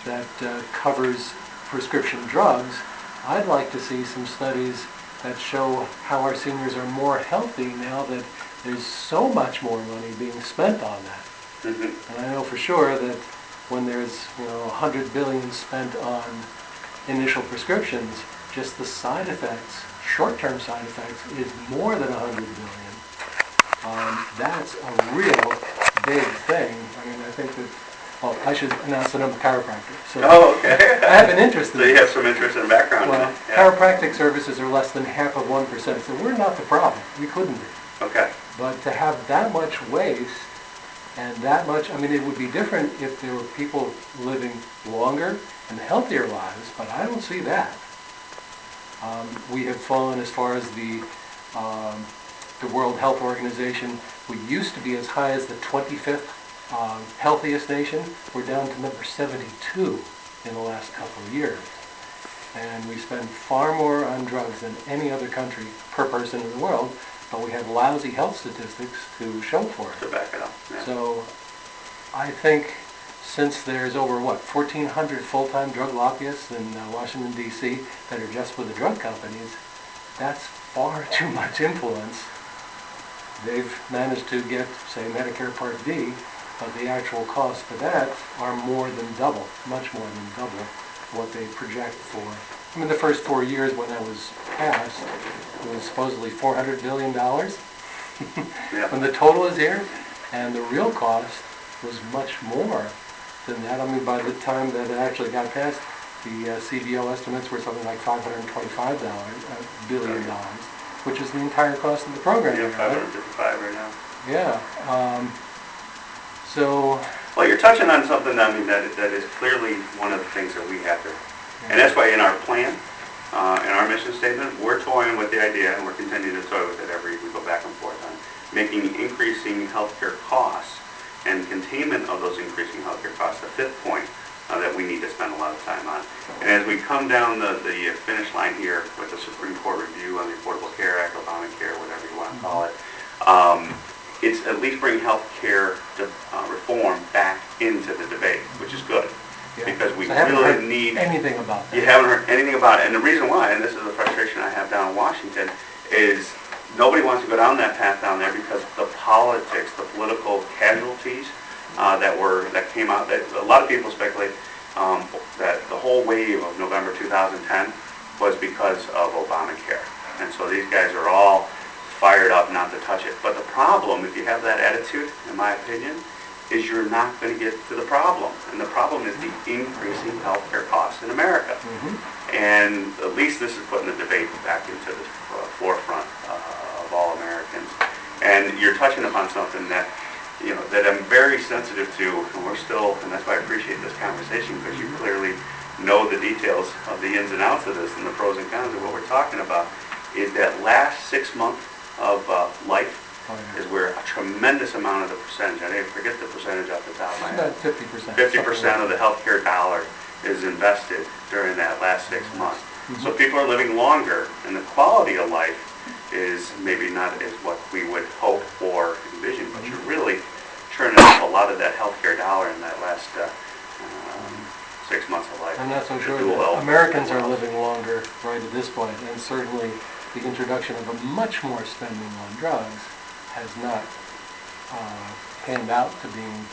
that covers prescription drugs. I'd like to see some studies that show how our seniors are more healthy now that there's so much more money being spent on that. Mm-hmm. And I know for sure that when there's, $100 billion spent on initial prescriptions, just the side effects, short-term side effects, is more than $100 billion. That's a real big thing. I mean, I think that, well, I should announce that I'm a chiropractor. So okay. I have an interest in So you have some interest and background well, in it. Yeah. Chiropractic services are less than half of 1%, so we're not the problem. We couldn't be. Okay. But to have that much waste and that much, I mean, it would be different if there were people living longer and healthier lives, but I don't see that. We have fallen as far as the World Health Organization. We used to be as high as the 25th healthiest nation. We're down to number 72 in the last couple of years. And we spend far more on drugs than any other country per person in the world, but we have lousy health statistics to show for it. To back it up. Yeah. So I think since there's over, 1,400 full-time drug lobbyists in Washington, D.C. that are just with the drug companies, that's far too much influence. They've managed to get, say, Medicare Part D, but the actual costs for that are more than double, much more than double what they project for. I mean, the first 4 years when that was passed, it was supposedly $400 billion. Yeah. When the total is here, and the real cost was much more than that. I mean, by the time that it actually got passed, the CBO estimates were something like $525 billion, which is the entire cost of the program. Yeah, 555 right now. Yeah. So. Well, you're touching on something, I mean, that is clearly one of the things that we have to, and that's why in our plan, in our mission statement, we're toying with the idea, and we're continuing to toy with it we go back and forth on, making increasing healthcare costs and containment of those increasing healthcare costs the fifth point that we need to spend a lot of time on. And as we come down the finish line here with the Supreme Court review on the Affordable Care Act, Obamacare, whatever you want to call it, it's at least bring health care reform back into the debate, which is good. Yeah. Because we really need anything about that. You haven't heard anything about it. And the reason why, and this is the frustration I have down in Washington, is nobody wants to go down that path down there because the politics, the political casualties that came out. That a lot of people speculate that the whole wave of November 2010 was because of Obamacare. And so these guys are all fired up not to touch it. But the problem, if you have that attitude, in my opinion, is you're not going to get to the problem. And the problem is the increasing healthcare costs in America. Mm-hmm. And at least this is putting the debate back into the forefront of all Americans. And you're touching upon something that, that I'm very sensitive to, and that's why I appreciate this conversation, because you clearly know the details of the ins and outs of this and the pros and cons of what we're talking about, is that last 6 months of life is where a tremendous amount of the percentage, I forget the percentage off the top of my head. About 50%. 50% of the healthcare dollar is invested during that last 6 months. Mm-hmm. So people are living longer, and the quality of life is maybe not as what we would hope or envision, but you're really churning up a lot of that healthcare dollar in that last 6 months of life. I'm not so sure that Americans are living longer right at this point, and certainly the introduction of a much more spending on drugs has not panned out to being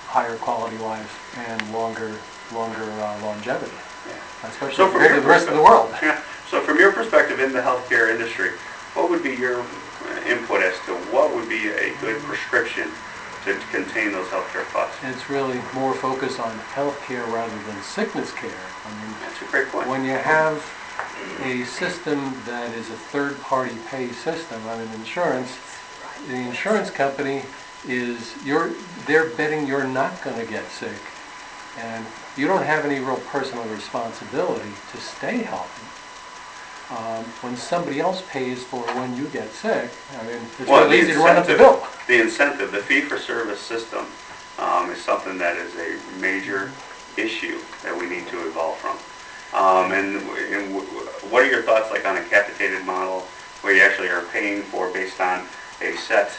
higher quality life and longer longevity, especially compared to the rest of the world. Yeah. So from your perspective in the healthcare industry, what would be your input as to what would be a good prescription to contain those healthcare costs? It's really more focused on healthcare rather than sickness care. I mean, that's a great point. When you have a system that is a third-party pay system, I mean, insurance, the insurance company they're betting you're not going to get sick, and you don't have any real personal responsibility to stay healthy. When somebody else pays for when you get sick, I mean, it's really easy to run up the bill. The incentive, the fee-for-service system, is something that is a major issue that we need to evolve from. And what are your thoughts, like on a capitated model, where you actually are paying for based on a set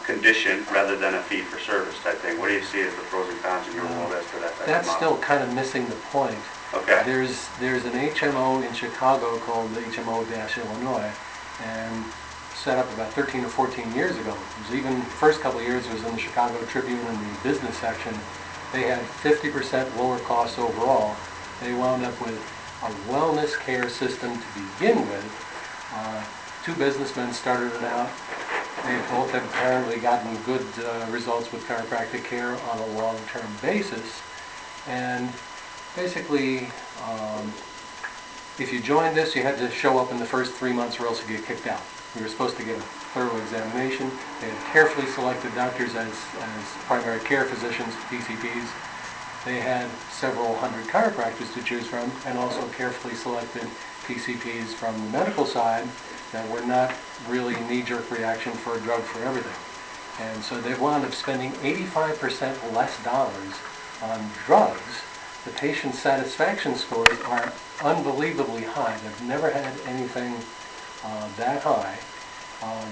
condition rather than a fee-for-service type thing. What do you see as the pros and cons in your world as to that type of That's model? still kind of missing the point. Okay. There's an HMO in Chicago called the HMO-Illinois, and set up about 13 or 14 years ago. It was even, the first couple of years, it was in the Chicago Tribune in the business section. They had 50% lower costs overall. They wound up with a wellness care system to begin with. Two businessmen started it out. They both have apparently gotten good results with chiropractic care on a long-term basis. And basically, if you joined this, you had to show up in the first 3 months or else you get kicked out. You were supposed to get a thorough examination. They had carefully selected doctors as primary care physicians, PCPs. They had several hundred chiropractors to choose from, and also carefully selected PCPs from the medical side that were not really knee-jerk reaction for a drug for everything. And so they wound up spending 85% less dollars on drugs. The patient satisfaction scores are unbelievably high. They've never had anything that high.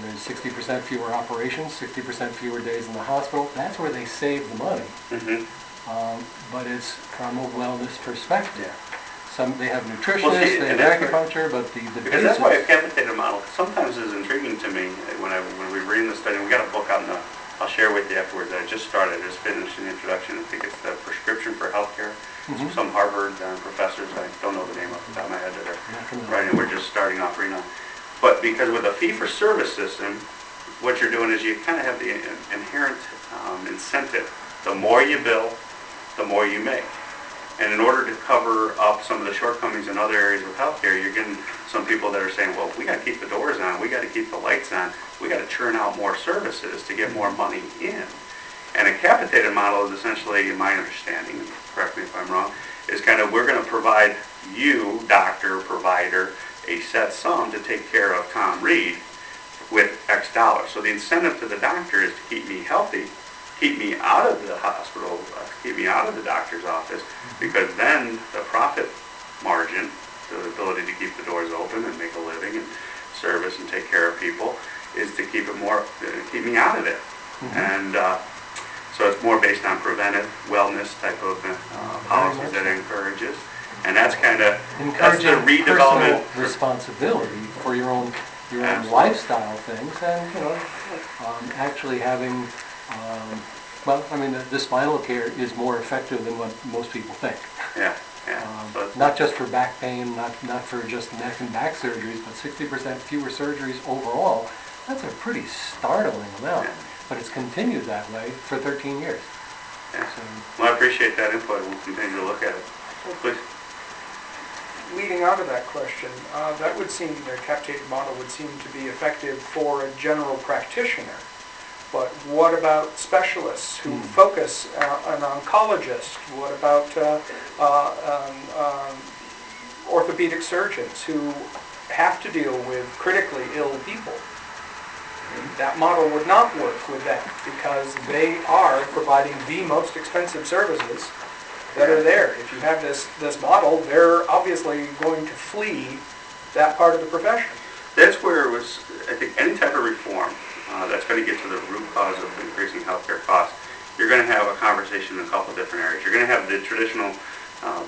There's 60% fewer operations, 60% fewer days in the hospital. That's where they save the money. But it's from a wellness perspective. They have nutritionists, they have acupuncture, but the because that's why a capitated model sometimes is intriguing to me when we were reading the study. We got a book out, I'll share with you afterwards. I just started, just finished an introduction. I think it's the Prescription for Healthcare. Some Harvard professors, I don't know the name off the top of my head, that are writing. We're just starting off reading on. But because with a fee-for-service system, what you're doing is you kind of have the inherent incentive. The more you bill, the more you make. And in order to cover up some of the shortcomings in other areas of healthcare, you're getting some people that are saying, well, we got to keep the doors on, we got to keep the lights on, we got to churn out more services to get more money in. And a capitated model is essentially, in my understanding, and correct me if I'm wrong, is kind of we're going to provide you, doctor, provider, a set sum to take care of Tom Reed with X dollars. So the incentive to the doctor is to keep me healthy, keep me out of the hospital, keep me out of the doctor's office, because then the profit margin, the ability to keep the doors open and make a living and service and take care of people, is to keep keep me out of it. And so it's more based on preventive wellness type of policies that it encourages. And that's kind of encouraging the redevelopment personal responsibility for your own lifestyle things, and actually having well, I mean, the spinal care is more effective than what most people think. Not just for back pain, not for just neck and back surgeries, but 60% fewer surgeries overall. That's a pretty startling amount. But it's continued that way for 13 years. So, well, I appreciate that input. We'll continue to look at it. Please. Leading on to that question, that would seem, the capitated model would seem to be effective for a general practitioner. But what about specialists who focus, an oncologist? What about orthopedic surgeons who have to deal with critically ill people? That model would not work with them because they are providing the most expensive services that are there. If you have this model, they're obviously going to flee that part of the profession. That's where it was, I think, any type of reform that's going to get to the root cause of increasing healthcare costs, you're going to have a conversation in a couple different areas. You're going to have the traditional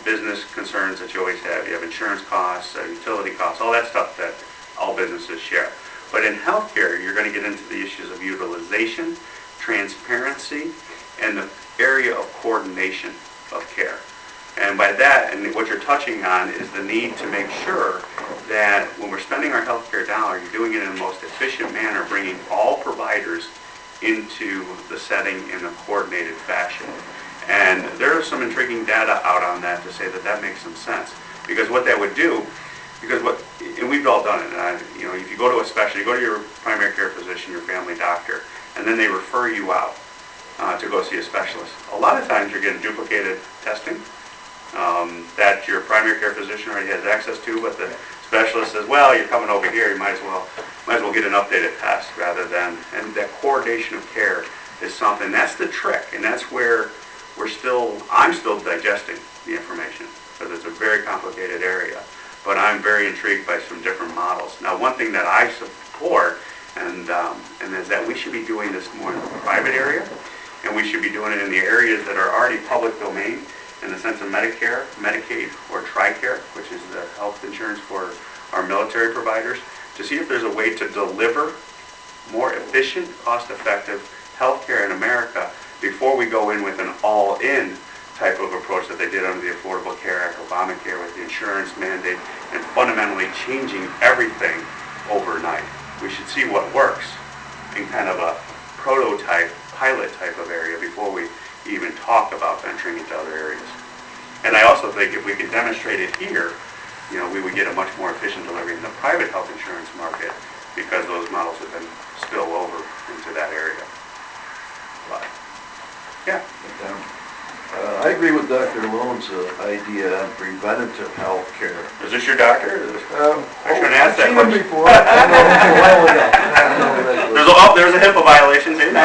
business concerns that you always have. You have insurance costs, utility costs, all that stuff that all businesses share. But in healthcare, you're going to get into the issues of utilization, transparency, and the area of coordination of care. And by that, and what you're touching on, is the need to make sure that when we're spending our healthcare dollar, you're doing it in the most efficient manner, bringing all providers into the setting in a coordinated fashion. And there is some intriguing data out on that to say that that makes some sense. Because what that would do, and we've all done it, if you go to a specialist, you go to your primary care physician, your family doctor, and then they refer you out to go see a specialist. A lot of times you're getting duplicated testing that your primary care physician already has access to, but the specialist says, well, you're coming over here, you might as well get an updated test rather than, and that coordination of care is something, that's the trick, and that's where I'm still digesting the information, because it's a very complicated area, but I'm very intrigued by some different models. Now, one thing that I support, and and is that we should be doing this more in the private area, and we should be doing it in the areas that are already public domain in the sense of Medicare, Medicaid, or TRICARE, which is the health insurance for our military providers, to see if there's a way to deliver more efficient, cost-effective health care in America before we go in with an all-in type of approach that they did under the Affordable Care Act, Obamacare, with the insurance mandate, and fundamentally changing everything overnight. We should see what works in kind of a prototype, pilot type of area before we even talk about venturing into other areas. And I also think if we could demonstrate it here, we would get a much more efficient delivery in the private health insurance market because those models have been spilled over into that area. But, yeah. I agree with Dr. Lone's idea on preventative health care. Is this your doctor? I shouldn't ask that I've seen him question. before. I know him a while ago. There's a HIPAA violation, see? No,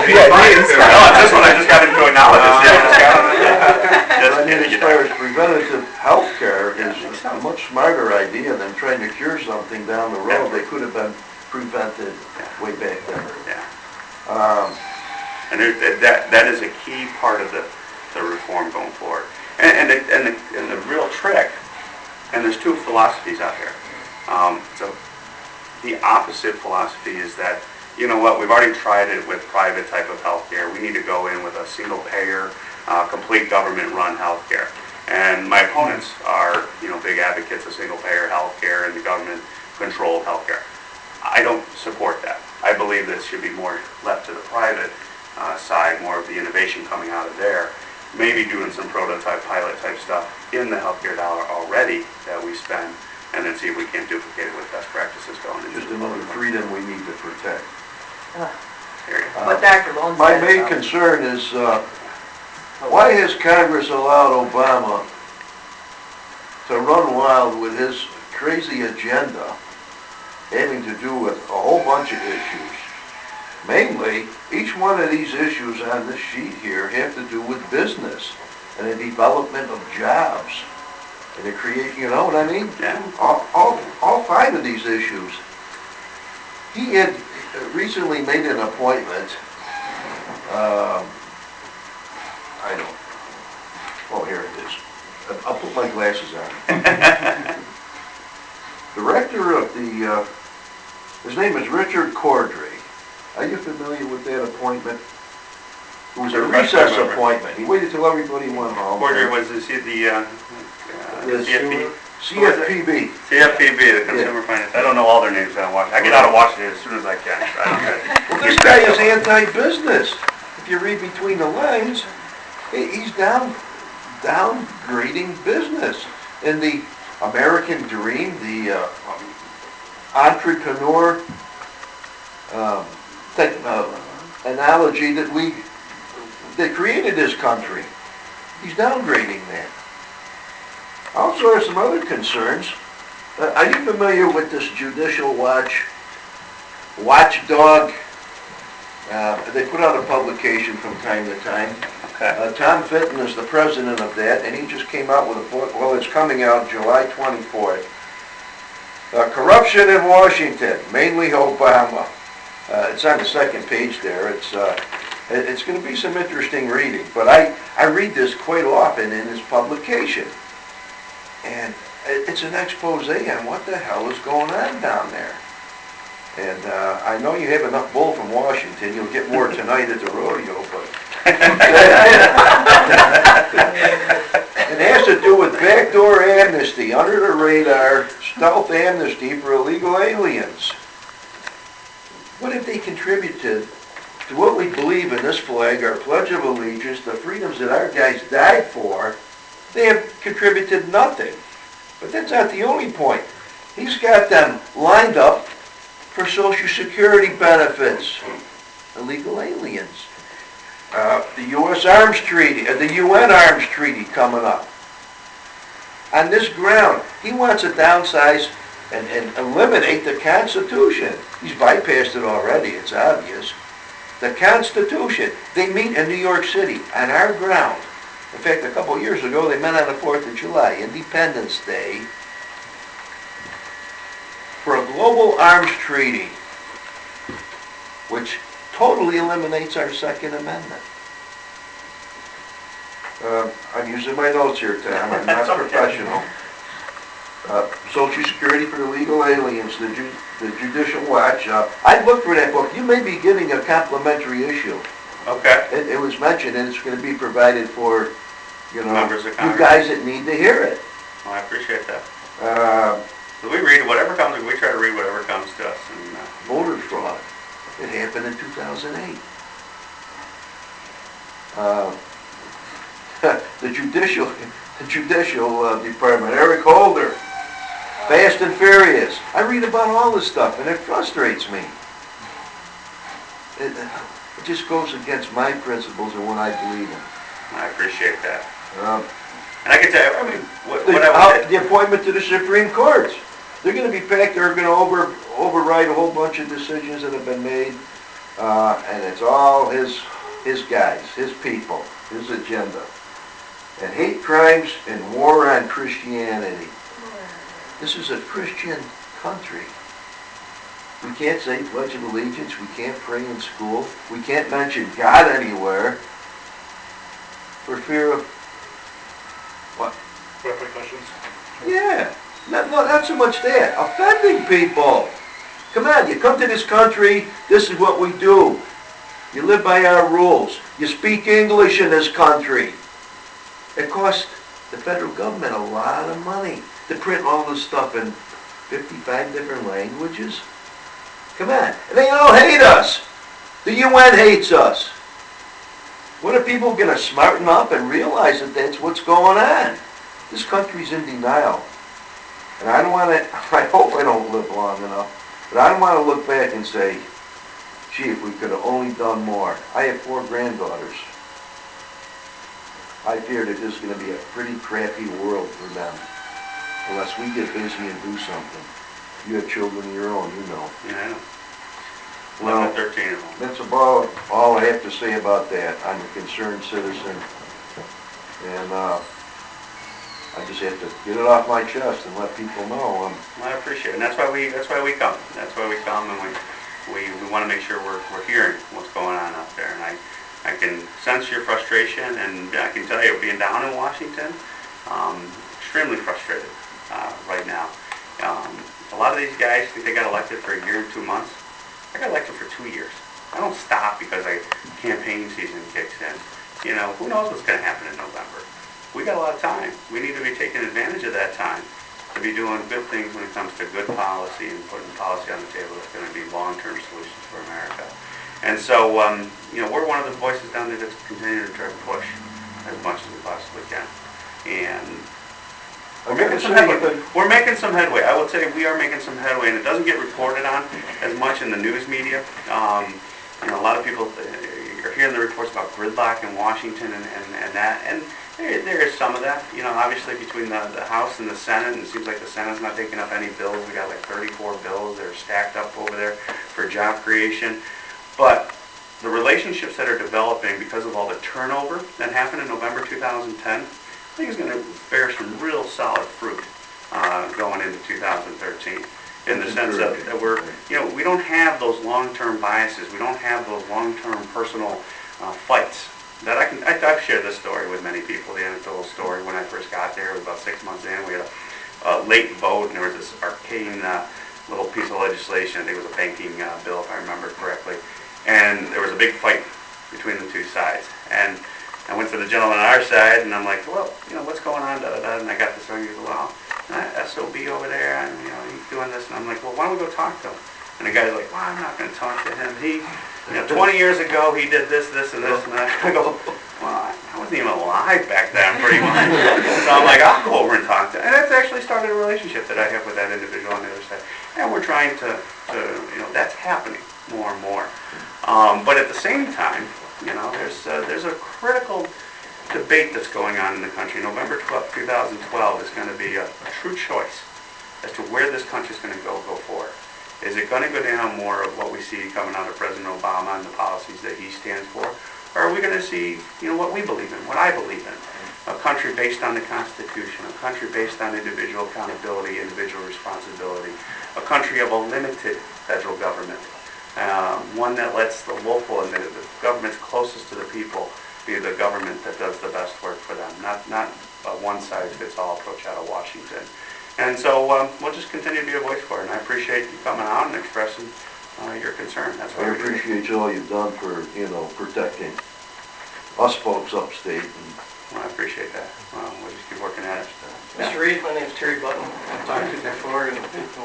Yeah, this one I just got him to acknowledge it. But as far as preventative health care is a much smarter idea than trying to cure something down the road that could have been prevented way back then. Yeah. And that is a key part of the reform going forward. And the real trick, and there's two philosophies out here. So the opposite philosophy is that, you know what, we've already tried it with private type of healthcare. We need to go in with a single payer, complete government-run healthcare. And my opponents are, big advocates of single payer healthcare and the government-controlled healthcare. I don't support that. I believe this should be more left to the private side, more of the innovation coming out of there, maybe doing some prototype, pilot type stuff in the healthcare dollar already that we spend, and then see if we can't duplicate it with best practices going into Just another freedom we need to protect. There you go. What Dr. Lone My said, main concern is why has Congress allowed Obama to run wild with his crazy agenda having to do with a whole bunch of issues? Mainly, each one of these issues on this sheet here have to do with business and the development of jobs and the creation, you know what I mean? Yeah. All five of these issues. He had recently made an appointment, here it is. I'll put my glasses on. Director of his name is Richard Cordray. Are you familiar with that appointment? It was a recess appointment. He waited till everybody went home. Cordray was the CFP? CFPB. CFPB, the Consumer Finance. I don't know all their names. I get out of Washington as soon as I can. Well, this guy is anti-business. If you read between the lines, he's downgrading business. And the American dream, the entrepreneur analogy that created this country, he's downgrading that. Also have some other concerns. Are you familiar with this judicial watchdog? They put out a publication from time to time. Okay. Tom Fitton is the president of that, and he just came out with a book. Well, it's coming out July 24th. Corruption in Washington, mainly Obama. It's on the second page there. It's going to be some interesting reading, but I read this quite often in his publication. And it's an expose on what the hell is going on down there. And I know you have enough bull from Washington. You'll get more tonight at the rodeo, but it has to do with backdoor amnesty, under the radar, stealth amnesty for illegal aliens. What have they contributed to what we believe in this flag, our Pledge of Allegiance, the freedoms that our guys died for? They have contributed nothing. But that's not the only point. He's got them lined up for Social Security benefits. Illegal aliens. The U.S. Arms Treaty, the UN Arms Treaty coming up. On this ground, he wants to downsize and eliminate the Constitution. He's bypassed it already, it's obvious. The Constitution. They meet in New York City on our ground. In fact, a couple of years ago, they met on the 4th of July, Independence Day. for a global arms treaty, which totally eliminates our Second Amendment. I'm using my notes here, Tom, I'm not professional. Social Security for illegal aliens, the Judicial Watch. I'd look for that book. You may be getting a complimentary issue. Okay. It was mentioned, and it's going to be provided for, Members of you Congress. guys that need to hear it. Well, I appreciate that. Uh, So we read whatever comes, we try to read whatever comes to us. And, Voter fraud. It happened in 2008. The judicial department, Eric Holder, Fast and Furious. I read about all this stuff, and it frustrates me. It just goes against my principles and what I believe in. I appreciate that. And I can tell you, I mean, The appointment to the Supreme Court. They're going to be packed, they're going to override a whole bunch of decisions that have been made, and it's all his guys, his people, his agenda. And hate crimes and war on Christianity. This is a Christian country. We can't say Pledge of Allegiance, we can't pray in school, we can't mention God anywhere for fear of, what? Repercussions. Yeah, not so much that, offending people. Come on, you come to this country, this is what we do. You live by our rules. You speak English in this country. It costs the federal government a lot of money to print all this stuff in 55 different languages. Come on, and they all hate us. The UN hates us. When are people going to smarten up and realize that that's what's going on? This country's in denial. And I don't want to, I hope I don't live long enough, but I don't want to look back and say, gee, if we could have only done more. I have 4 granddaughters. I fear that this is going to be a pretty crappy world for them, unless we get busy and do something. You have children of your own, you know. Yeah, I know. Well, 13 of them. that's about all I have to say about that. I'm a concerned citizen, and I just have to get it off my chest and let people know. I appreciate it, and that's why we come. That's why we come, and we want to make sure we're hearing what's going on out there. And I can sense your frustration, and I can tell you, being down in Washington, extremely frustrated right now. A lot of these guys think they got elected for a year and 2 months. I got elected for 2 years. I don't stop because campaign season kicks in. Who knows what's going to happen in November? We got a lot of time. We need to be taking advantage of that time to be doing good things when it comes to good policy and putting policy on the table that's going to be long-term solutions for America. And so, we're one of the voices down there that's continuing to try to push as much as we possibly can. And we're making some headway. We're making some headway. I will tell you, we are making some headway, and it doesn't get reported on as much in the news media. A lot of people are hearing the reports about gridlock in Washington and that, and there is some of that. Obviously between the House and the Senate, and it seems like the Senate's not taking up any bills. We got like 34 bills that are stacked up over there for job creation. But the relationships that are developing because of all the turnover that happened in November 2010, I think is going to bear some real solid fruit going into 2013. In the sense that we're, we don't have those long-term biases. We don't have those long-term personal fights. That I've shared this story with many people, the anecdotal story. When I first got there, it was about 6 months in. We had a late vote, and there was this arcane little piece of legislation. I think it was a banking bill, if I remember correctly. And there was a big fight between the two sides. And I went to the gentleman on our side, and I'm like, well, what's going on? And I got this thing. He goes, well, SOB over there, and he's doing this. And I'm like, well, why don't we go talk to him? And the guy's like, well, I'm not going to talk to him. He, 20 years ago, he did this, and this, and that. I go, well, I wasn't even alive back then, pretty much. So I'm like, I'll go over and talk to him. And that's actually started a relationship that I have with that individual on the other side. And we're trying to that's happening more and more. But at the same time, there's a critical debate that's going on in the country. November 12th, 2012 is going to be a true choice as to where this country is going to go forward. Is it going to go down more of what we see coming out of President Obama and the policies that he stands for? Or are we going to see, what we believe in, what I believe in? A country based on the Constitution, a country based on individual accountability, individual responsibility, a country of a limited federal government, one that lets the local and the governments closest to the people be the government that does the best work for them, not a one-size-fits-all approach out of Washington. And so we'll just continue to be a voice for it, and I appreciate you coming out and expressing your concern. That's what I appreciate all you've done for, protecting us folks upstate. Well, I appreciate that. We'll just keep working at it. Mr. Reed, my name's Terry Button. I've talked to you before in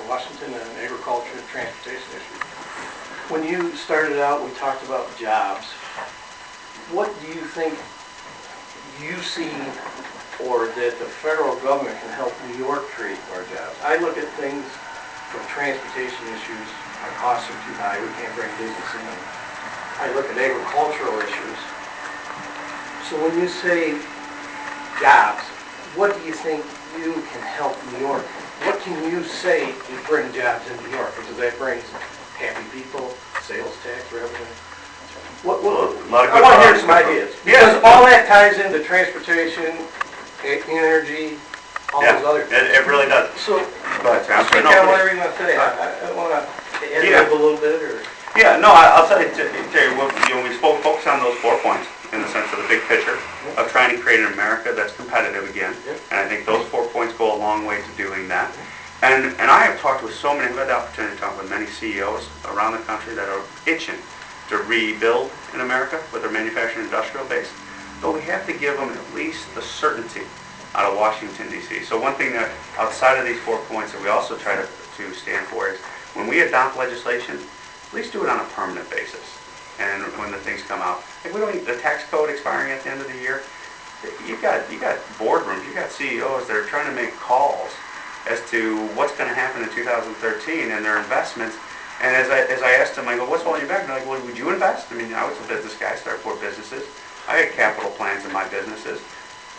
Washington on agriculture and transportation issues. When you started out, we talked about jobs. What do you think you see or that the federal government can help New York create more jobs? I look at things from transportation issues. Our costs are too high. We can't bring business in. I look at agricultural issues. So when you say jobs, what do you think you can help New York? What can you say to bring jobs in New York? Because that brings happy people, sales tax revenue. I want to hear some ideas. Because all that ties into transportation, energy, all those other things. It really does. So, But speak on whatever you want to say. I want to add up a little bit, or... Yeah, no, I'll tell you, Terry, we focus on those 4 points in the sense of the big picture of trying to create an America that's competitive again. And I think those 4 points go a long way to doing that. And I have talked with so many, I've had the opportunity to talk with many CEOs around the country that are itching to rebuild in America with their manufacturing industrial base. But we have to give them at least the certainty out of Washington, D.C. So one thing that outside of these 4 points that we also try to stand for is when we adopt legislation, at least do it on a permanent basis. And when the things come out, like we don't need the tax code expiring at the end of the year. You got boardrooms, you got CEOs that are trying to make calls as to what's going to happen in 2013 and their investments. And as I asked them, I go, what's holding you back? And they're like, well, would you invest? I mean, I was a business guy, started 4 businesses. I had capital plans in my businesses.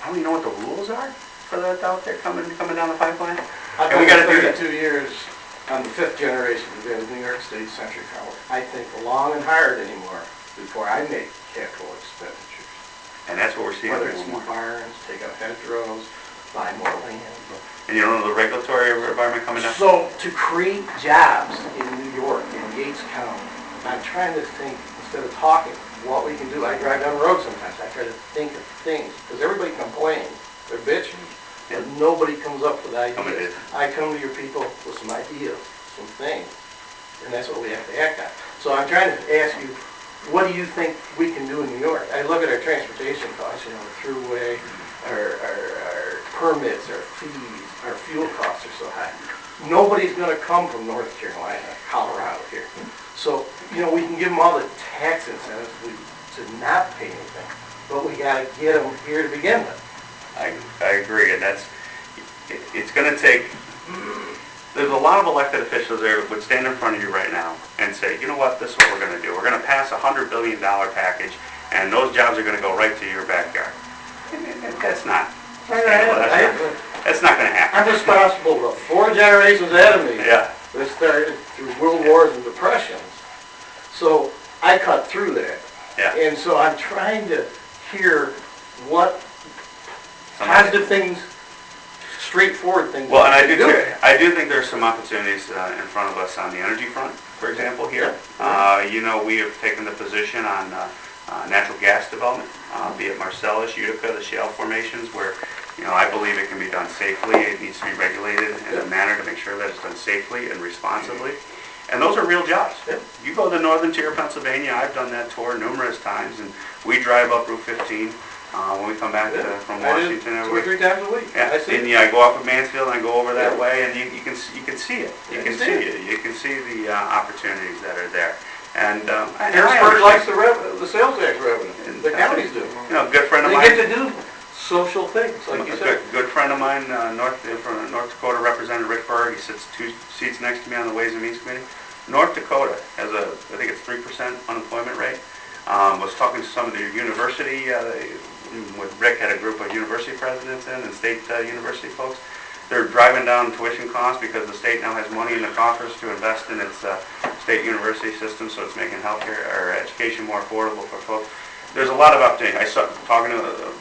I don't even know what the rules are for that out there coming down the pipeline. I've And we been got to do that. 32 years on the 5th generation of the New York State Century Tower. I think long and hard anymore before I make capital expenditures. And that's what we're seeing. Whether it's new barns, take out hedgerows, buy more land. And you don't know the regulatory environment coming down? So to create jobs in New York, in Yates County, I'm trying to think, instead of talking, what we can do. I drive down the road sometimes. I try to think of things, because everybody complains. They're bitching. But nobody comes up with ideas. I come to your people with some ideas, some things, and that's what we have to act on. So I'm trying to ask you, what do you think we can do in New York? I look at our transportation costs, the throughway, our permits, our fees, our fuel costs are so high. Nobody's going to come from North Carolina, Colorado here. So, we can give them all the tax incentives to not pay anything, but we got to get them here to begin with. I agree, and it's going to take, there's a lot of elected officials there who would stand in front of you right now and say, you know what, this is what we're going to do. We're going to pass a $100 billion package, and those jobs are going to go right to your backyard. And that's not. That's not going to happen. I'm responsible for 4 generations ahead of me. Yeah. That started through world wars and depressions. So I cut through that. Yeah. And so I'm trying to hear what positive things, straightforward things. Well, and I do think there's some opportunities in front of us on the energy front, for example, here. We have taken the position on natural gas development, be it Marcellus, Utica, the shale formations, where I believe it can be done safely. It needs to be regulated in a manner to make sure that it's done safely and responsibly. And those are real jobs. You go to the northern tier of Pennsylvania, I've done that tour numerous times, and we drive up Route 15 when we come back from Washington. I do 2 or 3 times a week. Yeah, I go up at Mansfield and I go over that way, and you can see it. You can see the opportunities that are there. And Harrisburg likes the sales tax revenue. The counties do. Good friend of mine. They get to do social things, like you said. Good friend of mine, from North Dakota, Representative Rick Berg. He sits 2 seats next to me on the Ways and Means Committee. North Dakota has I think it's 3% unemployment rate. Was talking to some of the university, with Rick had a group of university presidents in and state university folks. They're driving down tuition costs because the state now has money in the coffers to invest in its state university system, so it's making healthcare or education more affordable for folks. there's a lot of update. I saw,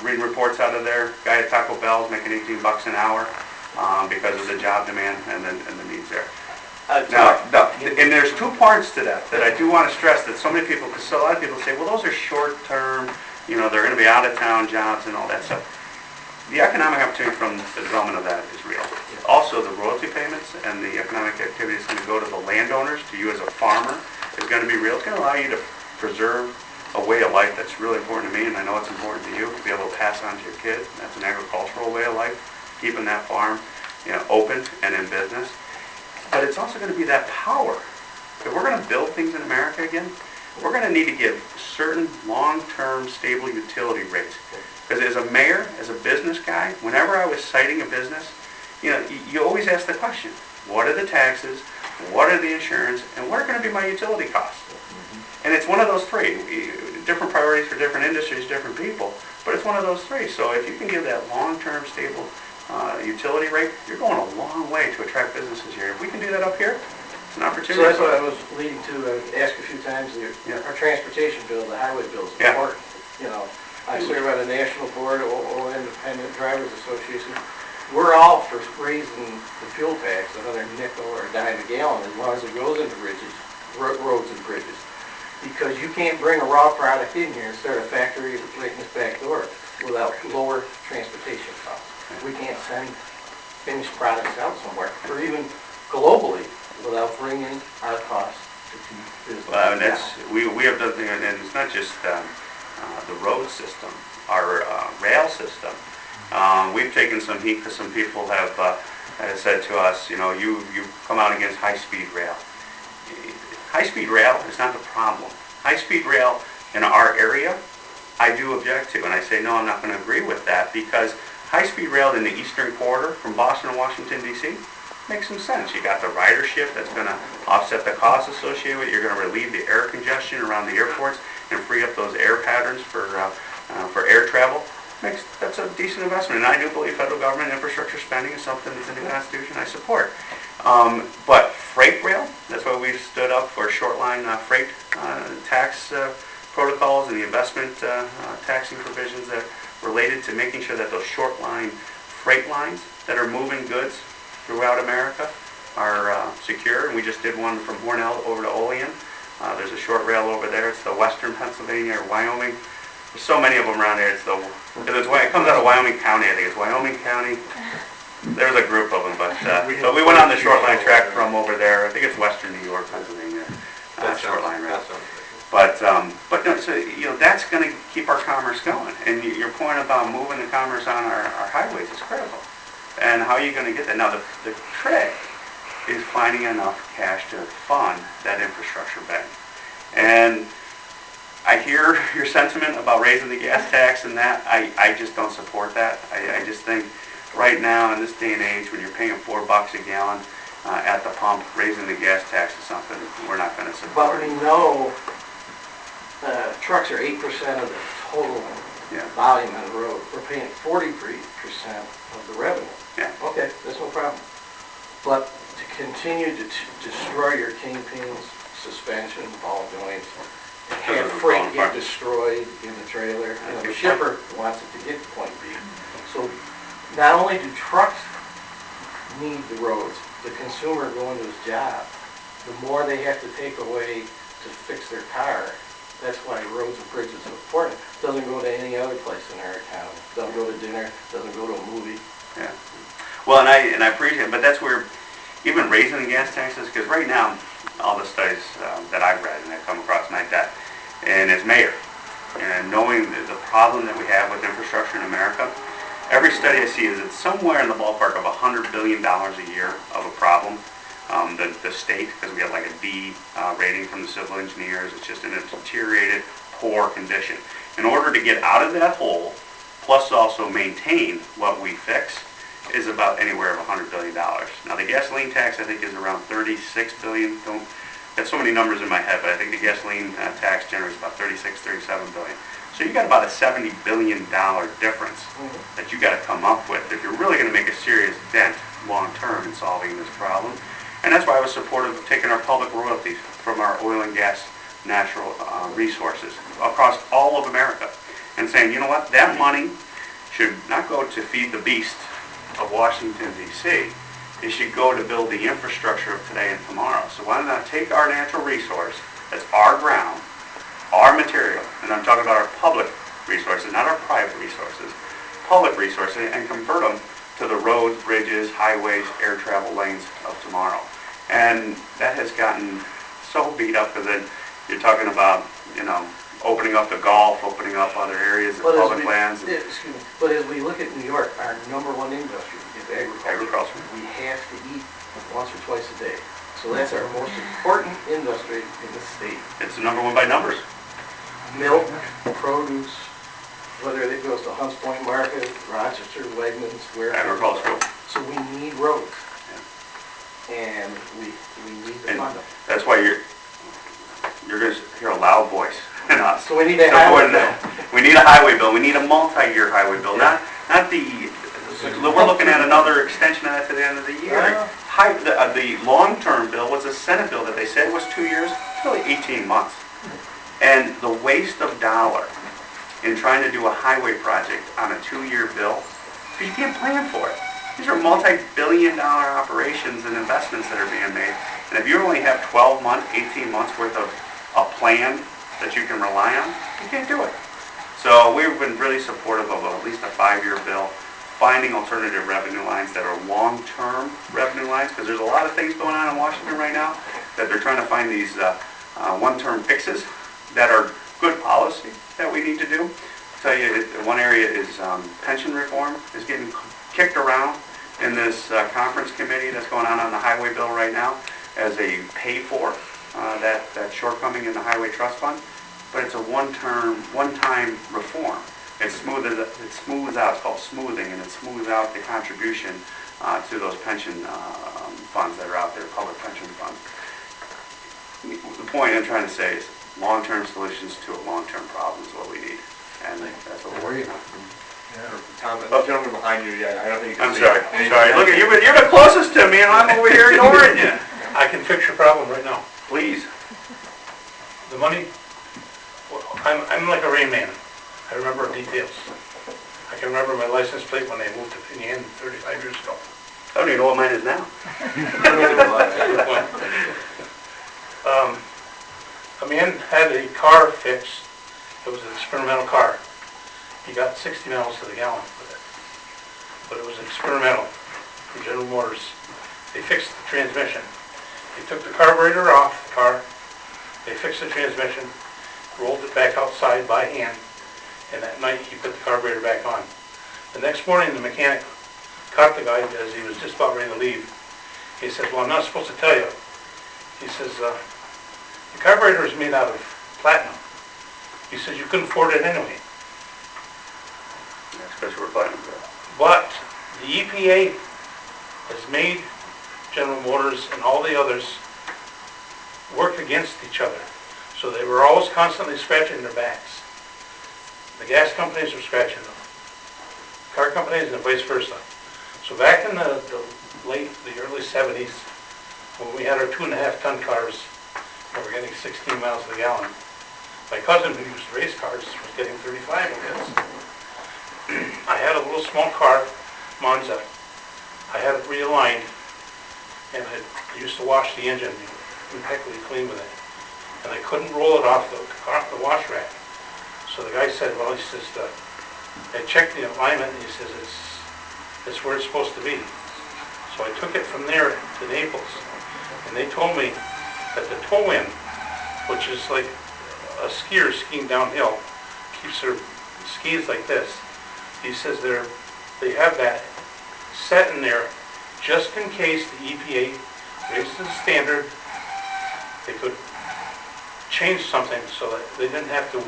reading reports out of there, guy at Taco Bell's making $18 an hour because of the job demand and the needs there. Now, and there's two parts to that I do want to stress that so many people, because a lot of people say, well, those are short-term, you know, they're going to be out-of-town jobs and all that stuff. The economic opportunity from the development of that is real. Also, the royalty payments and the economic activity is going to go to the landowners, to you as a farmer, is going to be real. It's going to allow you to preserve a way of life that's really important to me, and I know it's important to you, to be able to pass on to your kids. That's an agricultural way of life, keeping that farm, you know, open and in business. But it's also going to be that power. If we're going to build things in America again, we're going to need to give certain long-term stable utility rates. Because as a mayor, as a business guy, whenever I was citing a business, you know, you always ask the question, what are the taxes, what are the insurance, and what are going to be my utility costs? And it's one of those three. Different priorities for different industries, different people, but it's one of those three. So if you can give that long-term stable utility rate, you're going a long way to attract businesses here. If we can do that up here, it's an opportunity. So that's what I was leading to. I asked a few times, our transportation bill, the highway bill is important. You know, I serve on a national board, or Independent Drivers Association. We're all for raising the fuel tax another nickel or a dime a gallon as long as it goes into bridges, roads and bridges. Because you can't bring a raw product in here and start a factory right in this back door without lower transportation costs. We can't send finished products out somewhere, or even globally, without bringing our costs to business. Well, and we have done things, and it's not just the road system, our rail system. We've taken some heat because some people have said to us, you know, you come out against high-speed rail. High-speed rail is not the problem. High-speed rail in our area, I do object to, and I say, no, I'm not going to agree with that, because high-speed rail in the eastern corridor from Boston to Washington, D.C., makes some sense. You got the ridership that's going to offset the costs associated with it. You're going to relieve the air congestion around the airports and free up those air patterns for air travel. That's a decent investment, and I do believe federal government infrastructure spending is something that's in the Constitution I support. But freight rail, that's why we've stood up for short line freight tax protocols and the investment taxing provisions that related to making sure that those short line freight lines that are moving goods throughout America are secure. And we just did one from Hornell over to Olean. There's a short rail over there. It's the Western Pennsylvania or Wyoming. There's so many of them around here. It comes out of Wyoming County. I think it's Wyoming County. There's a group of them, but we went on the short line track from over there. I think it's Western New York, Pennsylvania, short line rail. But no, so you know that's going to keep our commerce going. And your point about moving the commerce on our highways is critical. And how are you going to get that? Now the trick is finding enough cash to fund that infrastructure bank. And I hear your sentiment about raising the gas tax and that. I just don't support that. I just think right now in this day and age when you're paying $4 a gallon at the pump, raising the gas tax is something we're not going to support. But we know trucks are 8% of the total volume on the road. We're paying 40% of the revenue. Yeah. Okay, that's no problem. But to continue to destroy your kingpins, suspension, ball joints, have freight get destroyed in the trailer. You know, the shipper wants it to get to point B. So not only do trucks need the roads, the consumer going to his job, the more they have to take away to fix their car. That's why roads and bridges are important. It doesn't go to any other place in our town. It doesn't go to dinner, it doesn't go to a movie. Yeah. Well, and I appreciate it, but that's where even raising the gas taxes, because right now, all the studies that I've read and I've come across like that, and as mayor, and knowing the problem that we have with infrastructure in America, every study I see is it's somewhere in the ballpark of $100 billion a year of a problem. The state, because we have like a D rating from the civil engineers, it's just in a deteriorated, poor condition. In order to get out of that hole, plus also maintain what we fix, is about anywhere of $100 billion. Now the gasoline tax I think is around $36 billion. Don't got so many numbers in my head, but I think the gasoline tax generates about $36, $37 billion. So you got about a $70 billion difference that you got to come up with if you're really going to make a serious dent long term in solving this problem. And that's why I was supportive of taking our public royalties from our oil and gas natural resources across all of America, and saying, you know what, that money should not go to feed the beast of Washington, D.C. It should go to build the infrastructure of today and tomorrow. So why not take our natural resource, that's our ground, our material, and I'm talking about our public resources, not our private resources, public resources, and convert them to the roads, bridges, highways, air travel lanes of tomorrow. And that has gotten so beat up because then you're talking about, you know, opening up the golf, opening up other areas of public lands. Excuse me, but as we look at New York, our #1 industry is agriculture. We have to eat once or twice a day. So that's our most important industry in the state. It's the #1 by numbers. Milk, produce, whether it goes to Hunts Point Market, Rochester, Wegmans, wherever. Agricultural. So we need roads. And we need to And fund them. that's why you're going to hear a loud voice in us. So we need a highway bill. We need a highway bill. We need a multi-year highway bill, not the. We're looking at another extension of that to the end of the year. The long-term bill was a Senate bill that they said was 2 years. It's really 18 months. And the waste of dollar in trying to do a highway project on a 2-year bill, because you can't plan for it. These are multi-billion-dollar operations and investments that are being made. And if you only have 12 months, 18 months worth of a plan that you can rely on, you can't do it. So we've been really supportive of at least a 5-year bill, finding alternative revenue lines that are long-term revenue lines, because there's a lot of things going on in Washington right now that they're trying to find these one-term fixes that are good policy that we need to do. I'll tell you, one area is pension reform is getting kicked around in this conference committee that's going on the highway bill right now as a pay for that shortcoming in the highway trust fund. But it's a one-time reform. It smooths out, it's called smoothing, and it smooths out the contribution to those pension funds that are out there, public pension funds. The point I'm trying to say is long-term solutions to a long-term problem is what we need. And that's what we're working on. Tom, the gentleman behind you, I don't think you can I'm see. sorry. Look, you're the closest to me, and I'm over here ignoring you. I can fix your problem right now. Please. The money, I'm like a Rain Man. I remember details. I can remember my license plate when I moved to Indiana 35 years ago. I don't even know what mine is now. A man had a car fixed. It was an experimental car. He got 60 miles to the gallon with it. But it was experimental from General Motors. They fixed the transmission. They took the carburetor off the car. They fixed the transmission, rolled it back outside by hand, and that night he put the carburetor back on. The next morning the mechanic caught the guy as he was just about ready to leave. He said, well, I'm not supposed to tell you. He says, the carburetor is made out of platinum. He says, you couldn't afford it anyway. Especially with platinum. But the EPA has made General Motors and all the others work against each other. So they were always constantly scratching their backs. The gas companies were scratching them, car companies, and vice versa. So back in the early 70s, when we had our 2.5-ton cars, and we're getting 16 miles to the gallon, my cousin who used race cars was getting 35 of his. I had a little small car, Monza. I had it realigned, and I used to wash the engine, impeccably clean with it. And I couldn't roll it off the wash rack. So the guy said, well, he says, I checked the alignment, and he says, it's where it's supposed to be. So I took it from there to Naples, and they told me that the toe end, which is like a skier skiing downhill, keeps their skis like this. He says they have that set in there just in case the EPA raises the standard. They could change something so that they didn't have to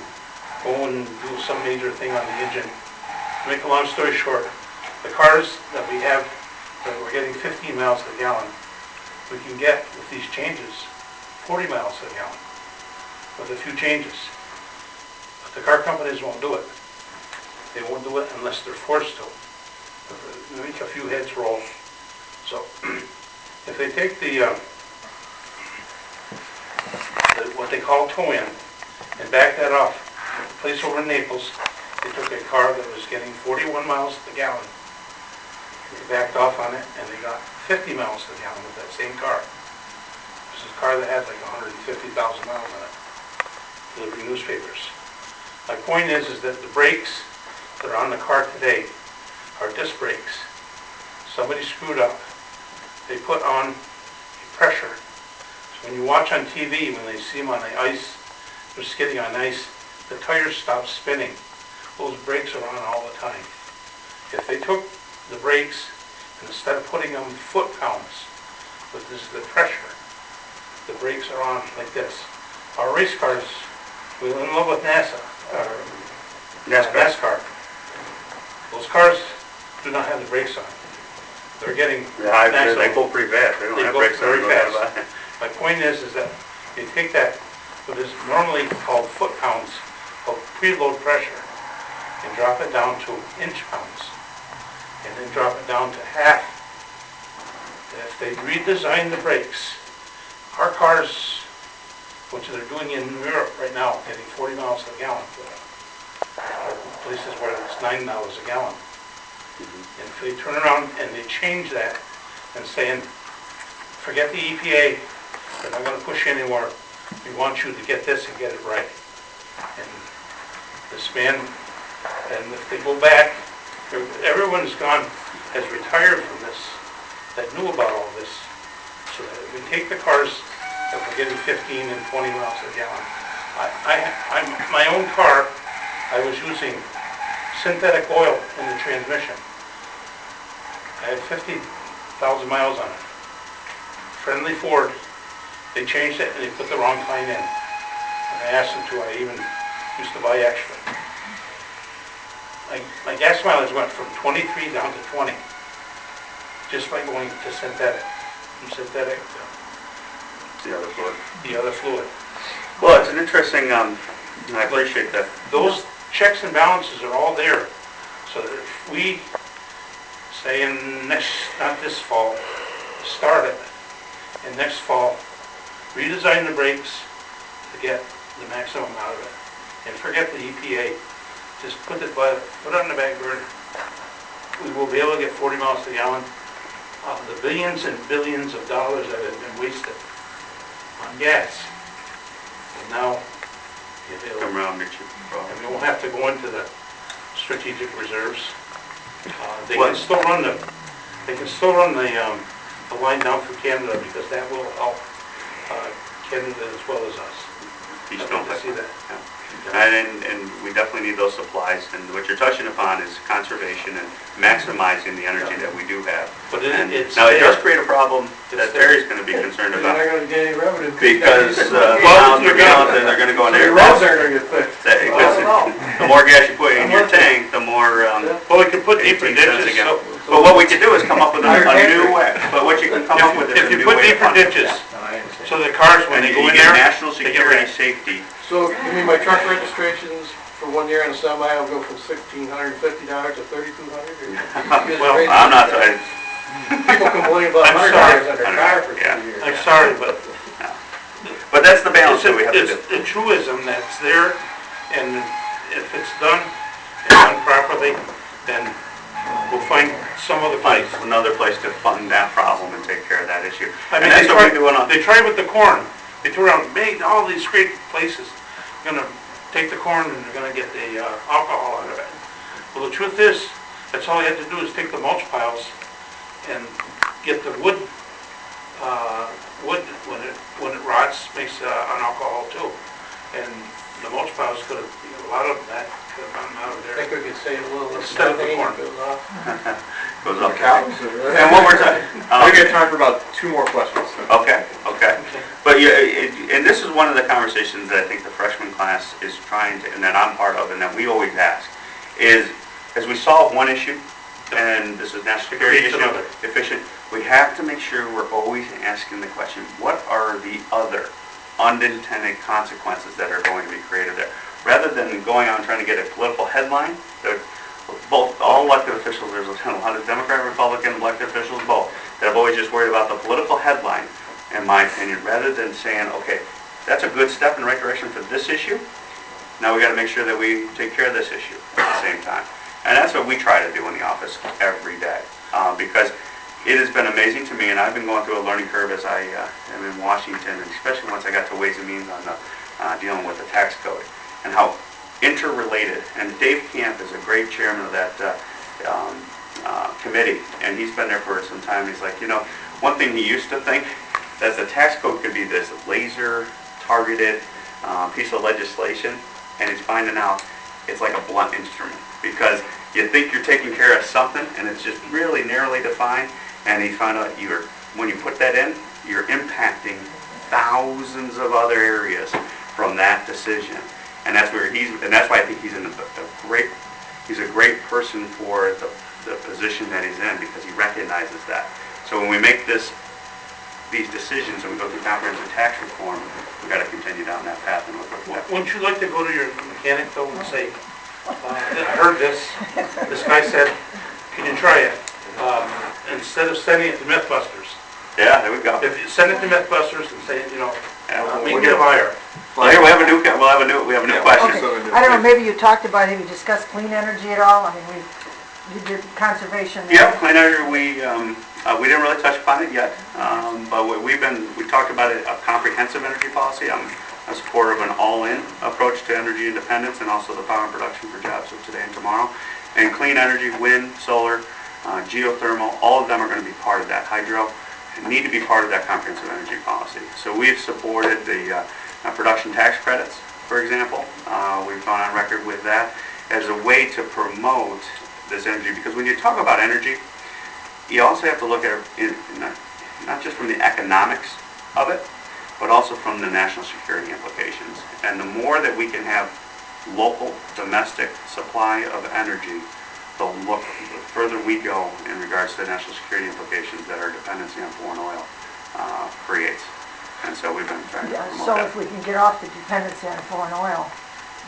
go and do some major thing on the engine. To make a long story short, the cars that we have that we're getting 15 miles to the gallon, we can get with these changes 40 miles to the gallon with a few changes. But the car companies won't do it. They won't do it unless they're forced to. Make a few heads roll. So if they take what what they call tow-in, and backed that off. A place over in Naples, they took a car that was getting 41 miles to the gallon. They backed off on it, and they got 50 miles to the gallon with that same car. This is a car that had like 150,000 miles on it, delivering newspapers. My point is that the brakes that are on the car today are disc brakes. Somebody screwed up. They put on a pressure. So when you watch on TV, when they see them on the ice, they're skidding on ice, the tires stop spinning. Those brakes are on all the time. If they took the brakes and instead of putting them foot-pounds, but this is the pressure, the brakes are on like this. Our race cars, we're in love with NASCAR. Those cars do not have the brakes on. They're getting They go pretty fast. They don't have brakes on. Very fast. My point is that you take that, what is normally called foot-pounds, of preload pressure, and drop it down to inch-pounds, and then drop it down to half. And if they redesign the brakes, our cars, which they're doing in Europe right now, getting 40 miles to the gallon, places where it's $9 a gallon. And if they turn around and they change that and saying, forget the EPA, they're not going to push you anymore. We want you to get this and get it right. And this man, and if they go back, everyone's gone, has retired from this, that knew about all this. So that we take the cars that were getting 15 and 20 miles a gallon. My own car, I was using synthetic oil in the transmission. I had 50,000 miles on it. Friendly Ford, they changed it and they put the wrong kind in. And I asked them to, I even used to buy extra. My gas mileage went from 23 down to 20, just by going to synthetic. From synthetic to the other fluid. Well, it's an interesting, I appreciate that. Those checks and balances are all there. So that if we say not this fall, start it, and next fall, redesign the brakes to get the maximum out of it. And forget the EPA. Just put it on the back burner. We will be able to get 40 miles to the gallon. The billions and billions of dollars that have been wasted on gas. And now, Come around, get you. and we won't have to go into the strategic reserves. They can still run the line down through Canada because that will help Canada as well as us. You I'd don't like to see that. And we definitely need those supplies, and what you're touching upon is conservation and maximizing the energy that we do have. But And it's now, it there. does create a problem that Terry's going to be concerned They're not about, gonna get any revenue. because Well, pounds are gallons, and they're going to go in So there. your roads aren't gonna get fixed. Because the more gas you put in your tank, the more, Well, we can put it deeper makes sense ditches. again. So But what we can do is come up with a new way, but what you can come up with is if a you new put way to deeper fund it. ditches, so the cars, when And they go you in get there, national they get security, rid. safety. So you mean my truck registrations for 1 year on a semi will go from $1,650 to $3,200? Well, I'm not, I- People complain about I'm $100 on their sorry. car for Yeah. 2 years. I'm sorry, but but that's the balance that we have to it's do. a truism that's there, and if it's done and done properly, then we'll find some other place. Find another place to fund that problem and take care of that issue. I And mean, that's what we're doing on, they tried with the corn. They threw out all these great places. Gonna take the corn and they're gonna get the alcohol out of it. Well, the truth is, that's all you have to do is take the mulch piles and get the wood when it rots makes an alcohol too. And the mulch piles could have, a lot of that could have gotten out of I there. think we could save a little Instead of the methane corn. if it was off. goes up. Cows And one more time. We got time for about 2 more questions. Okay. But yeah, and this is one of the conversations that I think the freshman class is trying to, and that I'm part of, and that we always ask, is as we solve one issue, and this is national security Creates issue, another. efficient, we have to make sure we're always asking the question, what are the other unintended consequences that are going to be created there? Rather than going out and trying to get a political headline, all elected officials, there's a lot of Democrat, Republican elected officials, both, that have always just worried about the political headline, in my opinion, rather than saying, okay, that's a good step in the right direction for this issue. Now we got to make sure that we take care of this issue at the same time. And that's what we try to do in the office every day. Because it has been amazing to me, and I've been going through a learning curve as I am in Washington, and especially once I got to Ways and Means on the, dealing with the tax code, and how interrelated. And Dave Camp is a great chairman of that committee, and he's been there for some time. He's like, you know, one thing he used to think, that the tax code could be this laser-targeted piece of legislation, and he's finding out it's like a blunt instrument, because you think you're taking care of something, and it's just really narrowly defined, and he found out when you put that in, you're impacting thousands of other areas from that decision. And that's where that's why I think he's a great person for the position that he's in, because he recognizes that. So when we make these decisions and we go through comprehensive tax reform, we've got to continue down that path and look at that. Wouldn't you like to go to your mechanic though and say, I heard this guy said, can you try it? Instead of sending it to Mythbusters. Yeah, there we go. If you send it to Mythbusters and say, you know, make it a buyer. Well, here we have a new question. Okay, I don't know, maybe you talked about, have you discussed clean energy at all? I mean, you did conservation. Yep, clean energy, we didn't really touch upon it yet, but we talked about a comprehensive energy policy. I'm a supporter of an all-in approach to energy independence and also the power and production for jobs of today and tomorrow. And clean energy, wind, solar, geothermal, all of them are going to be part of that. Hydro need to be part of that comprehensive energy policy. So we've supported the production tax credits, for example. We've gone on record with that as a way to promote this energy, because when you talk about energy, you also have to look at it not just from the economics of it, but also from the national security implications. And the more that we can have local, domestic supply of energy, the further we go in regards to the national security implications that our dependency on foreign oil creates. And so we've been trying to promote So that. if we can get off the dependency on foreign oil,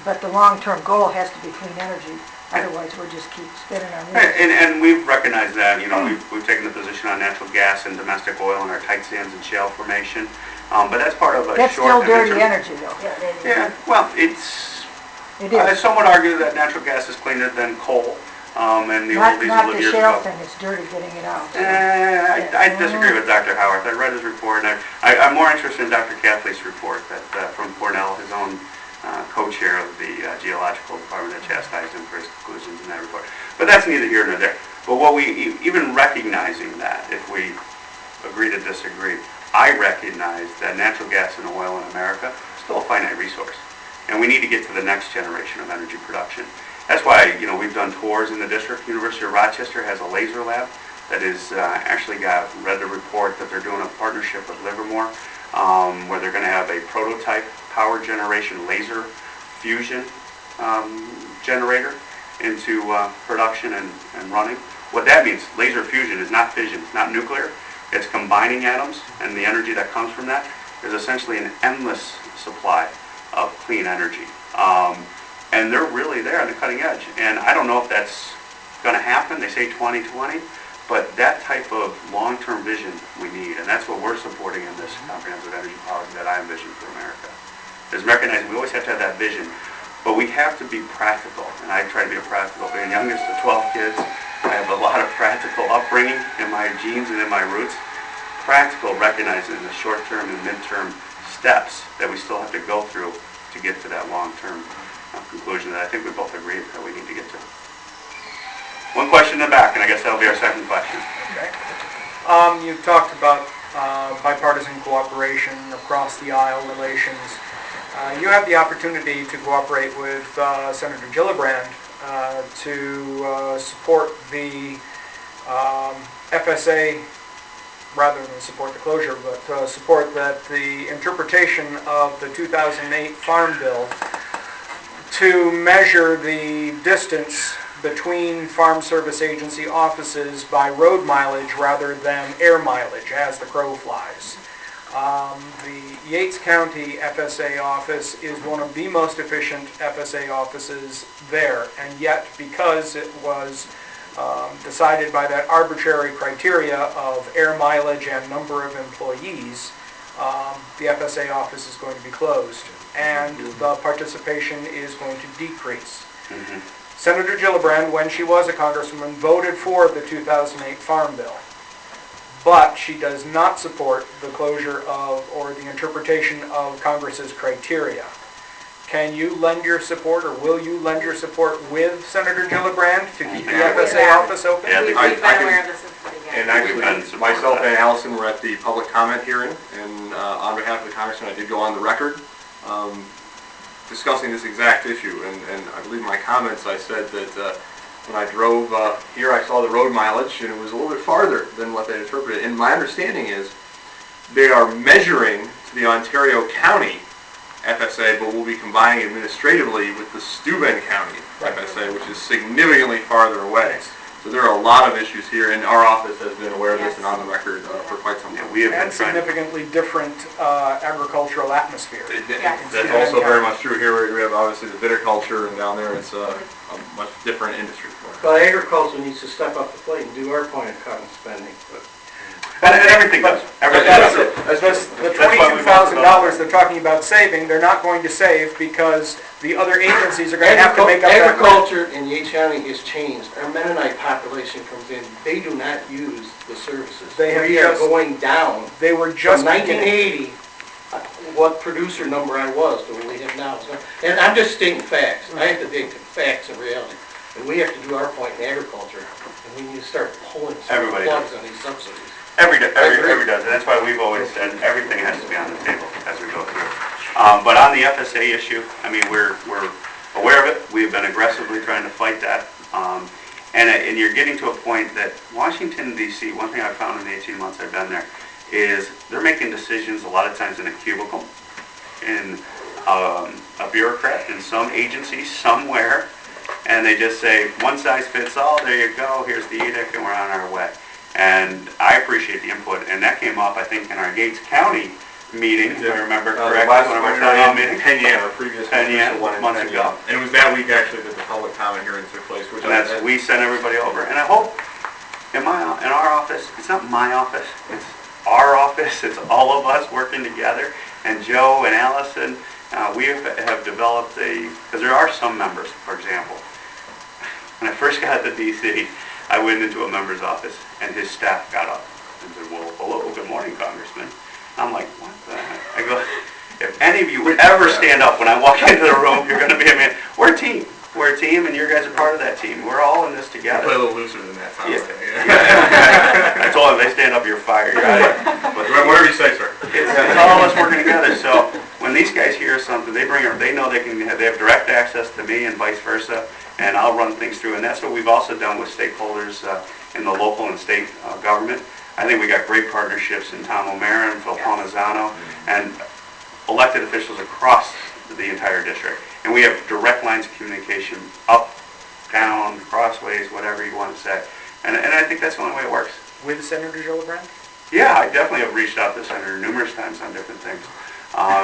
but the long-term goal has to be clean energy, otherwise we'll just keep spinning our wheels. And we've recognized that, you know, we've taken the position on natural gas and domestic oil in our tight sands and shale formation. But that's part of a That's short... still dirty energy though. Yeah, well, It is. some would argue that natural gas is cleaner than coal, and the old diesel Not of the years shale ago. thing, it's dirty getting it out. I disagree with Dr. Howarth. I read his report, and I'm more interested in Dr. Cathley's report from Cornell, his own co-chair of the geological department, that chastised him for his conclusions in that report. But that's neither here nor there. But even recognizing that, if we agree to disagree, I recognize that natural gas and oil in America is still a finite resource, and we need to get to the next generation of energy production. That's why, you know, we've done tours in the district. University of Rochester has a laser lab that is actually read the report that they're doing a partnership with Livermore, where they're going to have a prototype power generation laser fusion generator into production and running. What that means, laser fusion is not fission, it's not nuclear. It's combining atoms, and the energy that comes from that is essentially an endless supply of clean energy. And they're really there on the cutting edge. And I don't know if that's going to happen. They say 2020, but that type of long-term vision we need, and that's what we're supporting in this comprehensive energy policy that I envision for America, is recognizing we always have to have that vision, but we have to be practical. And I try to be practical. Being youngest of 12 kids, I have a lot of practical upbringing in my genes and in my roots. Practical, recognizing the short-term and mid-term steps that we still have to go through to get to that long-term conclusion that I think we both agree that we need to get to. One question in the back, and I guess that'll be our second question. Okay. You talked about bipartisan cooperation, across the aisle relations. You have the opportunity to cooperate with Senator Gillibrand to support the FSA, rather than support the closure, but support that the interpretation of the 2008 Farm Bill to measure the distance between Farm Service Agency offices by road mileage rather than air mileage, as the crow flies. The Yates County FSA office is one of the most efficient FSA offices there, and yet because it was decided by that arbitrary criteria of air mileage and number of employees, the FSA office is going to be closed, and the participation is going to decrease. Senator Gillibrand, when she was a congresswoman, voted for the 2008 Farm Bill, but she does not support the closure of, or the interpretation of, Congress's criteria. Can you lend your support, or will you lend your support with Senator Gillibrand to keep the FSA office open? Yeah, We've been aware of this since the beginning. And actually, myself and Allison were at the public comment hearing, and on behalf of the congressman, I did go on the record discussing this exact issue. And I believe in my comments I said that when I drove here, I saw the road mileage, and it was a little bit farther than what they interpreted. And my understanding is they are measuring to the Ontario County FSA, but will be combining administratively with the Steuben County FSA, which is significantly farther away. So there are a lot of issues here, and our office has been aware of this and on the record for quite some time. We have been And significantly different agricultural atmosphere. That's also very much true. Here we have obviously the viticulture, and down there it's a much different industry. Well, agriculture needs to step up the plate and do our point of cutting spending. And everything does. Everything does. The $22,000 they're talking about saving, they're not going to save because the other agencies are going to have to make up that money. Agriculture in Yates County has changed. Our Mennonite population comes in, they do not use the services. They have We are just- going down. They were just From beginning. 1980, what producer number I was to what we have now. And I'm just stating facts. I have to dig facts and reality. And we have to do our point in agriculture, and we need to start pulling some Everybody plugs on these subsidies. Every does, and that's why we've always said everything has to be on the table as we go through. But on the FSA issue, I mean, we're aware of it. We've been aggressively trying to fight that. And you're getting to a point that Washington, D.C., one thing I've found in the 18 months I've been there, is they're making decisions a lot of times in a cubicle, in a bureaucrat, in some agency somewhere, and they just say, one size fits all, there you go, here's the edict, and we're on our way. And I appreciate the input, and that came up, I think, in our Yates County meeting, if I remember correctly, Last one of our winter town hall in meetings. Penn, our previous Penn, one in months Penn. ago. And it was that week actually that the public comment hearing took place, which And that's, we sent everybody over, and I hope in our office, it's not my office, it's our office, it's all of us working together, and Joe and Allison, we have developed because there are some members, for example, when I first got to DC, I went into a member's office, and his staff got up and said, well, hello, good morning, Congressman. I'm like, what the heck? I go, if any of you would ever stand up when I walk into the room, you're going to be a man. We're a team. We're a team, and you guys are part of that team. We're all in this together. play a little looser than that, Tom. Yeah. I told them, they stand up, you're fired. You're out of here. But Whatever you say, sir. it's all of us working together. So when these guys hear something, they know they have direct access to me and vice versa, and I'll run things through. And that's what we've also done with stakeholders in the local and state government. I think we got great partnerships in Townhall Mayor and Phil Palmisano and elected officials across the entire district. And we have direct lines of communication up, down, crossways, whatever you want to say. And I think that's the only way it works. With Senator Gillibrand? Yeah, I definitely have reached out to Senator numerous times on different things.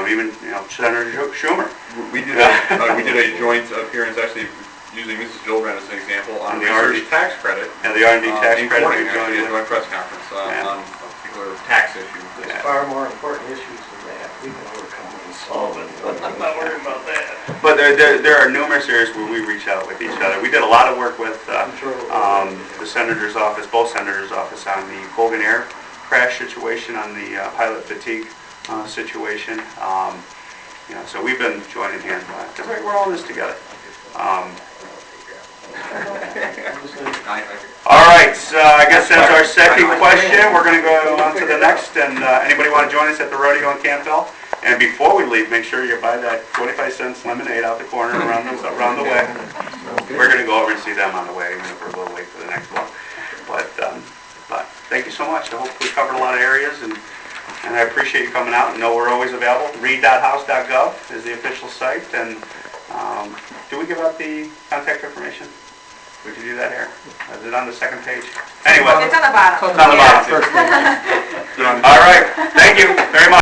Even, Senator Schumer. We did a joint appearance, actually, using Mrs. Gillibrand as an example, on the research tax credit. And the R&D tax in credit. Corning, we've joined actually, a with. joint press conference on a particular tax issue. There's far more important issues than that. We can overcome it and solve it. I'm not worried about that. But there are numerous areas where we reach out with each other. We did a lot of work with the senator's office, both senators' office, on the Colgan Air crash situation, on the pilot fatigue situation. So we've been joining hands on it, because we're all in this together. All right, so I guess that's our second question. We're going to go on to the next. And anybody want to join us at the rodeo in Campbell? And before we leave, make sure you buy that 25-cent lemonade out the corner around the way. We're going to go over and see them on the way, even if we're a little late for the next one. But thank you so much. I hope we covered a lot of areas, and I appreciate you coming out. And know we're always available. read.house.gov is the official site. And do we give out the contact information? Would you do that here? Is it on the second page? Anyway. It's on the bottom. It's on the bottom. All right. Thank you very much.